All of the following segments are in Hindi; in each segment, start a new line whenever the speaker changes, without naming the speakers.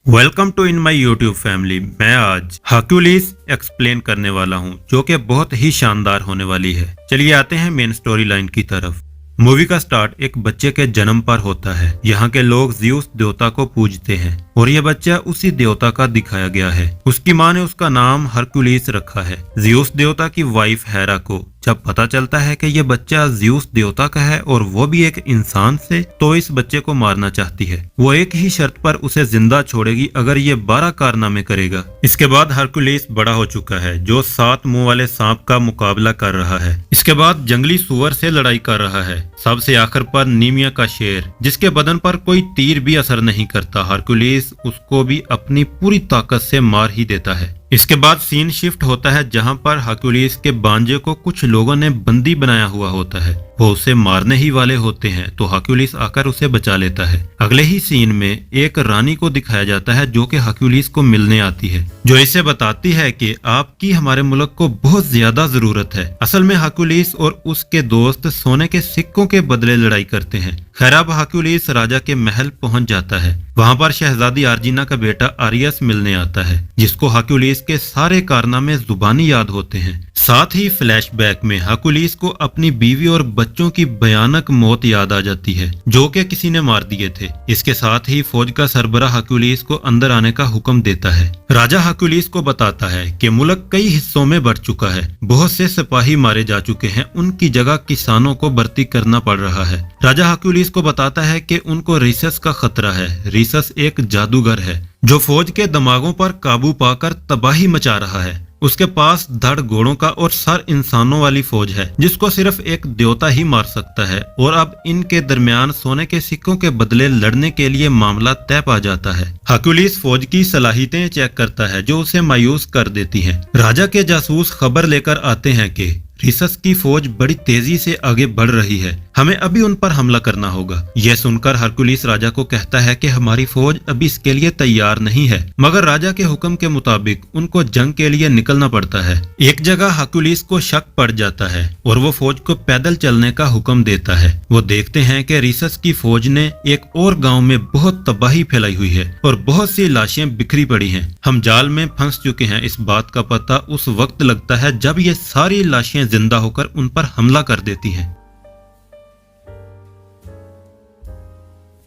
Welcome to in my YouTube family. मैं आज हर्क्यूलिस एक्सप्लेन करने वाला हूं, जो कि बहुत ही शानदार होने वाली है। चलिए आते हैं मेन स्टोरी लाइन की तरफ। मूवी का स्टार्ट एक बच्चे के जन्म पर होता है। यहाँ के लोग ज़्यूस देवता को पूजते हैं और ये बच्चा उसी देवता का दिखाया गया है। उसकी माँ ने उसका नाम हर्क्यूलिस रखा है। ज़्यूस देवता की वाइफ हेरा को जब पता चलता है कि ये बच्चा ज़्यूस देवता का है और वो भी एक इंसान से, तो इस बच्चे को मारना चाहती है। वो एक ही शर्त पर उसे जिंदा छोड़ेगी, अगर ये 12 कारनामे करेगा। इसके बाद हर्क्यूलिस बड़ा हो चुका है, जो 7 मुंह वाले सांप का मुकाबला कर रहा है। इसके बाद जंगली सुअर से लड़ाई कर रहा है। सबसे आखिर पर नीमिया का शेर, जिसके बदन पर कोई तीर भी असर नहीं करता। हर्क्यूलिस उसको भी अपनी पूरी ताकत से मार ही देता है। इसके बाद सीन शिफ्ट होता है, जहां पर हर्क्यूलिस के बांजे को कुछ लोगों ने बंदी बनाया हुआ होता है। वो उसे मारने ही वाले होते हैं, तो हर्क्यूलिस आकर उसे बचा लेता है। अगले ही सीन में एक रानी को दिखाया जाता है, जो कि हर्क्यूलिस को मिलने आती है, जो इसे बताती है कि आपकी हमारे मुल्क को बहुत ज्यादा जरूरत है। असल में हर्क्यूलिस और उसके दोस्त सोने के सिक्कों के बदले लड़ाई करते हैं। खैर अब हर्क्यूलिस राजा के महल पहुंच जाता है। वहां पर शहजादी आर्जिना का बेटा आरियस मिलने आता है, जिसको हर्क्यूलिस के सारे कारनामे जुबानी याद होते हैं। साथ ही फ्लैशबैक में हर्क्यूलिस को अपनी बीवी और बच्चों की भयानक मौत याद आ जाती है, जो कि किसी ने मार दिए थे। इसके साथ ही फौज का सरबराह हर्क्यूलिस को अंदर आने का हुक्म देता है। राजा हर्क्यूलिस को बताता है कि मुल्क कई हिस्सों में बढ़ चुका है, बहुत से सिपाही मारे जा चुके हैं, उनकी जगह किसानों को भर्ती करना पड़ रहा है। राजा हर्क्यूलिस को बताता है कि उनको रीसस का खतरा है। रीसस एक जादूगर है जो फौज के दिमागों पर काबू पाकर तबाही मचा रहा है। उसके पास धड़ घोड़ों का और सर इंसानों वाली फौज है, जिसको सिर्फ एक देवता ही मार सकता है। और अब इनके दरमियान सोने के सिक्कों के बदले लड़ने के लिए मामला तय पा जाता है। हर्क्यूलिस फौज की सलाहियतें चेक करता है, जो उसे मायूस कर देती हैं। राजा के जासूस खबर लेकर आते हैं कि रीसस की फौज बड़ी तेजी से आगे बढ़ रही है, हमें अभी उन पर हमला करना होगा। यह सुनकर हर्क्यूलिस राजा को कहता है कि हमारी फौज अभी इसके लिए तैयार नहीं है, मगर राजा के हुक्म के मुताबिक उनको जंग के लिए निकलना पड़ता है। एक जगह हर्क्यूलिस को शक पड़ जाता है और वो फौज को पैदल चलने का हुक्म देता है। वो देखते हैं कि रीसस की फौज ने एक और गाँव में बहुत तबाही फैलाई हुई है और बहुत सी लाशें बिखरी पड़ी है। हम जाल में फंस चुके हैं। इस बात का पता उस वक्त लगता है जब ये सारी लाशें जिंदा होकर उन पर हमला कर देती हैं।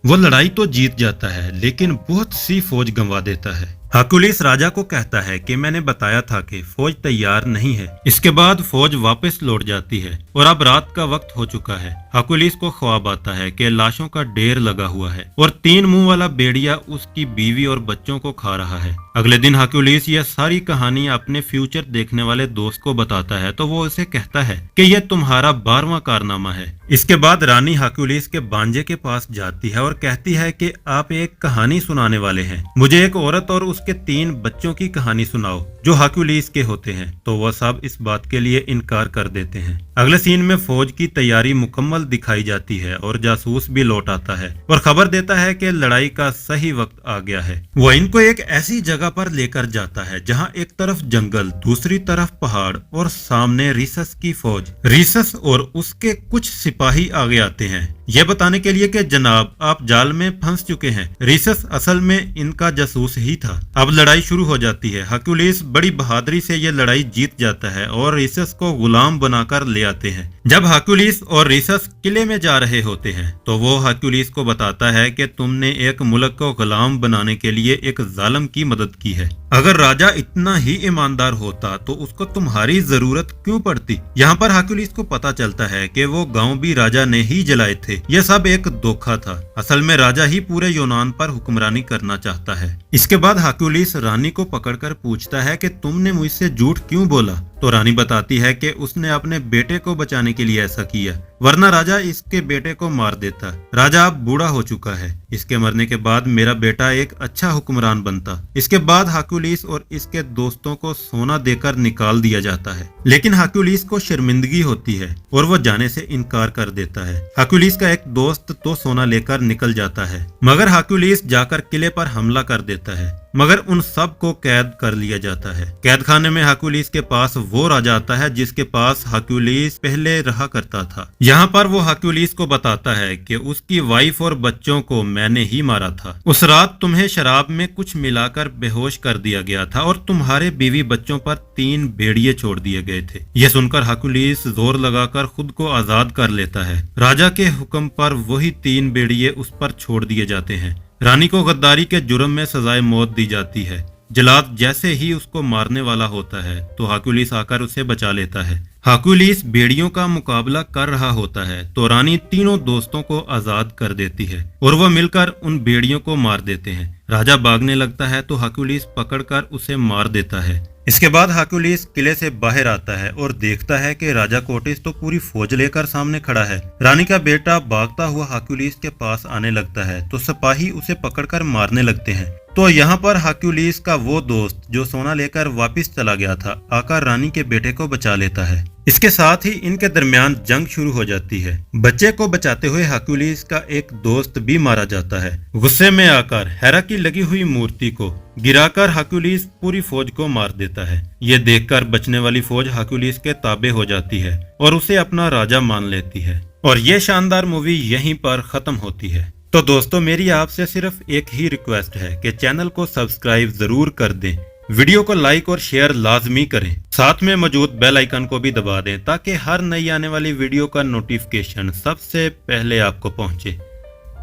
वो लड़ाई तो जीत जाता है, लेकिन बहुत सी फौज गंवा देता है। हर्क्यूलिस राजा को कहता है कि मैंने बताया था कि फौज तैयार नहीं है। इसके बाद फौज वापस लौट जाती है और अब रात का वक्त हो चुका है। हर्क्यूलिस को ख्वाब आता है कि लाशों का ढेर लगा हुआ है और 3 मुंह वाला भेड़िया उसकी बीवी और बच्चों को खा रहा है। अगले दिन हर्क्यूलिस यह सारी कहानी अपने फ्यूचर देखने वाले दोस्त को बताता है, तो वो उसे कहता है कि यह तुम्हारा 12वां कारनामा है। इसके बाद रानी हर्क्यूलिस के बांजे के पास जाती है और कहती है कि आप एक कहानी सुनाने वाले हैं, मुझे एक औरत और उसके 3 बच्चों की कहानी सुनाओ जो हर्क्यूलिस के होते हैं। तो वह सब इस बात के लिए इनकार कर देते हैं। अगले सीन में फौज की तैयारी मुकम्मल दिखाई जाती है और जासूस भी लौट आता है और खबर देता है कि लड़ाई का सही वक्त आ गया है। वह इनको एक ऐसी जगह पर लेकर जाता है जहां एक तरफ जंगल, दूसरी तरफ पहाड़ और सामने रीसस की फौज। रीसस और उसके कुछ सिपाही आगे आते हैं, यह बताने के लिए कि जनाब आप जाल में फंस चुके हैं। रीसस असल में इनका जासूस ही था। अब लड़ाई शुरू हो जाती है। हर्क्यूलिस बड़ी बहादुरी से यह लड़ाई जीत जाता है और रीसस को गुलाम बनाकर ले आते हैं। जब हर्क्यूलिस और रीसस किले में जा रहे होते हैं, तो वो हर्क्यूलिस को बताता है कि तुमने एक मुल्क को गुलाम बनाने के लिए एक जालिम की मदद की है। अगर राजा इतना ही ईमानदार होता तो उसको तुम्हारी जरूरत क्यों पड़ती। यहाँ पर हर्क्यूलिस को पता चलता है कि वो गांव भी राजा ने ही जलाए थे। यह सब एक धोखा था। असल में राजा ही पूरे यूनान पर हुक्मरानी करना चाहता है। इसके बाद हर्क्यूलिस रानी को पकड़कर पूछता है कि तुमने मुझसे झूठ क्यों बोला। तो रानी बताती है कि उसने अपने बेटे को बचाने के लिए ऐसा किया, वरना राजा इसके बेटे को मार देता। राजा अब बूढ़ा हो चुका है, इसके मरने के बाद मेरा बेटा एक अच्छा हुक्मरान बनता। इसके बाद हर्क्यूलिस और इसके दोस्तों को सोना देकर निकाल दिया जाता है, लेकिन हर्क्यूलिस को शर्मिंदगी होती है और वो जाने से इनकार कर देता है। हर्क्यूलिस का एक दोस्त तो सोना लेकर निकल जाता है, मगर हर्क्यूलिस जाकर किले पर हमला कर देता है। मगर उन सब को कैद कर लिया जाता है। कैद खाने में हरक्यूलिस के पास वो राजा आता है जिसके पास हरक्यूलिस पहले रहा करता था। यहाँ पर वो हरक्यूलिस को बताता है कि उसकी वाइफ और बच्चों को मैंने ही मारा था। उस रात तुम्हें शराब में कुछ मिलाकर बेहोश कर दिया गया था और तुम्हारे बीवी बच्चों पर 3 भेड़िए छोड़ दिए गए थे। यह सुनकर हरक्यूलिस जोर लगाकर खुद को आजाद कर लेता है। राजा के हुक्म पर वही 3 भेड़िए उस पर छोड़ दिए जाते हैं। रानी को गद्दारी के जुर्म में सजाए मौत दी जाती है। जलाद जैसे ही उसको मारने वाला होता है तो हरक्यूलिस आकर उसे बचा लेता है। हरक्यूलिस भेड़ियों का मुकाबला कर रहा होता है तो रानी तीनों दोस्तों को आजाद कर देती है और वह मिलकर उन भेड़ियों को मार देते हैं। राजा भागने लगता है तो हरक्यूलिस पकड़कर उसे मार देता है। इसके बाद हरक्यूलिस किले से बाहर आता है और देखता है कि राजा कोटिस तो पूरी फौज लेकर सामने खड़ा है। रानी का बेटा भागता हुआ हरक्यूलिस के पास आने लगता है तो सिपाही उसे पकड़कर मारने लगते हैं। तो यहाँ पर हरक्यूलिस का वो दोस्त जो सोना लेकर वापस चला गया था आकर रानी के बेटे को बचा लेता है। इसके साथ ही इनके दरमियान जंग शुरू हो जाती है। बच्चे को बचाते हुए हरक्यूलिस का एक दोस्त भी मारा जाता है। गुस्से में आकर हेरा की लगी हुई मूर्ति को गिराकर हरक्यूलिस पूरी फौज को मार देता है। ये देखकर बचने वाली फौज हरक्यूलिस के ताबे हो जाती है और उसे अपना राजा मान लेती है। और ये शानदार मूवी यहीं पर खत्म होती है। तो दोस्तों मेरी आपसे सिर्फ एक ही रिक्वेस्ट है कि चैनल को सब्सक्राइब जरूर कर दें, वीडियो को लाइक और शेयर लाजमी करें, साथ में मौजूद बेल आइकन को भी दबा दें ताकि हर नई आने वाली वीडियो का नोटिफिकेशन सबसे पहले आपको पहुंचे।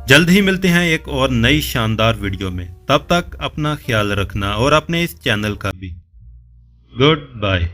जल्द ही मिलते हैं एक और नई शानदार वीडियो में। तब तक अपना ख्याल रखना और अपने इस चैनल का भी। Good bye.